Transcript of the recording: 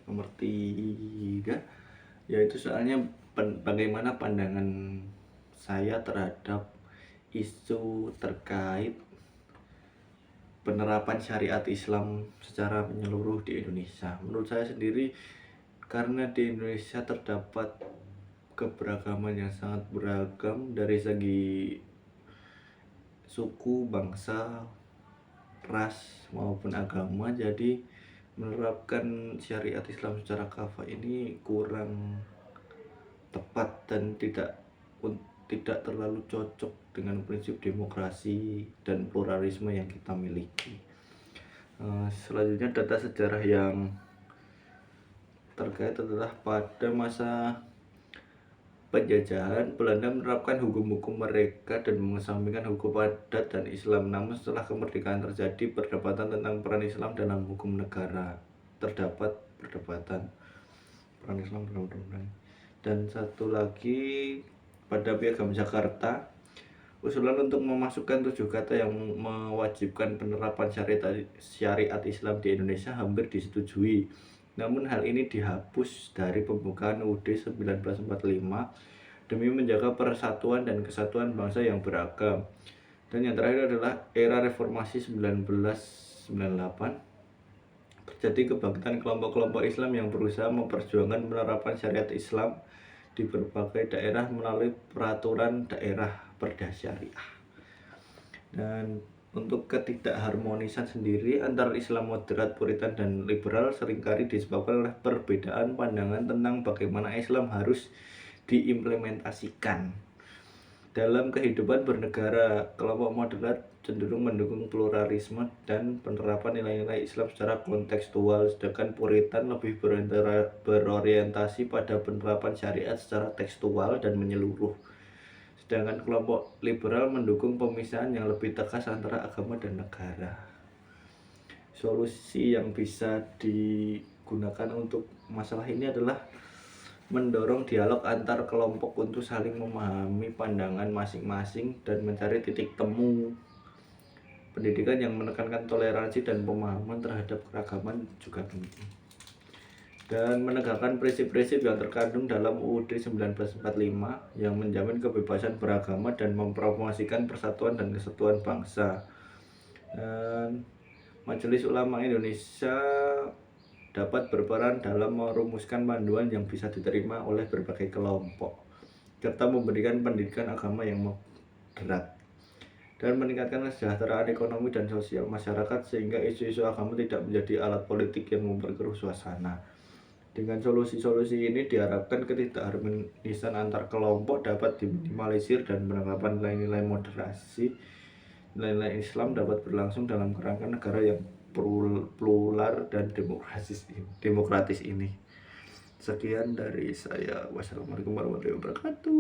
nomor 3, yaitu soalnya bagaimana pandangan saya terhadap isu terkait penerapan syariat Islam secara menyeluruh di Indonesia. Menurut saya sendiri, karena di Indonesia terdapat keberagaman yang sangat beragam dari segi suku, bangsa, ras maupun agama, jadi menerapkan syariat Islam secara kafah ini kurang tepat dan tidak terlalu cocok dengan prinsip demokrasi dan pluralisme yang kita miliki. Selanjutnya, data sejarah yang terkait adalah pada masa penjajahan, Belanda menerapkan hukum-hukum mereka dan mengesampingkan hukum adat dan Islam. Namun setelah kemerdekaan terjadi perdebatan tentang peran Islam dalam hukum negara. Terdapat perdebatan peran Islam dalam hukum negara. Dan satu lagi, pada Piagam Jakarta, usulan untuk memasukkan 7 kata yang mewajibkan penerapan syariat Islam di Indonesia hampir disetujui. Namun hal ini dihapus dari pembukaan UUD 1945 demi menjaga persatuan dan kesatuan bangsa yang beragam. Dan yang terakhir adalah era reformasi 1998. Terjadi kebangkitan kelompok-kelompok Islam yang berusaha memperjuangkan penerapan syariat Islam di berbagai daerah melalui peraturan daerah perda syariah. Dan untuk ketidakharmonisan sendiri antara Islam moderat, puritan, dan liberal seringkali disebabkan oleh perbedaan pandangan tentang bagaimana Islam harus diimplementasikan dalam kehidupan bernegara. Kelompok moderat cenderung mendukung pluralisme dan penerapan nilai-nilai Islam secara kontekstual, sedangkan puritan lebih berorientasi pada penerapan syariat secara tekstual dan menyeluruh. Sedangkan kelompok liberal mendukung pemisahan yang lebih tegas antara agama dan negara. Solusi yang bisa digunakan untuk masalah ini adalah mendorong dialog antar kelompok untuk saling memahami pandangan masing-masing dan mencari titik temu. Pendidikan yang menekankan toleransi dan pemahaman terhadap keragaman juga penting. Dan menegakkan prinsip-prinsip yang terkandung dalam UUD 1945 yang menjamin kebebasan beragama dan mempromosikan persatuan dan kesatuan bangsa. Dan Majelis Ulama Indonesia dapat berperan dalam merumuskan panduan yang bisa diterima oleh berbagai kelompok, serta memberikan pendidikan agama yang moderat dan meningkatkan kesejahteraan ekonomi dan sosial masyarakat sehingga isu-isu agama tidak menjadi alat politik yang memperkeruh suasana. Dengan solusi-solusi ini diharapkan ketidakharmonisan antar kelompok dapat diminimalisir dan penerapan nilai-nilai moderasi, nilai-nilai Islam dapat berlangsung dalam kerangka negara yang plural dan demokratis ini. Sekian dari saya. Wassalamualaikum warahmatullahi wabarakatuh.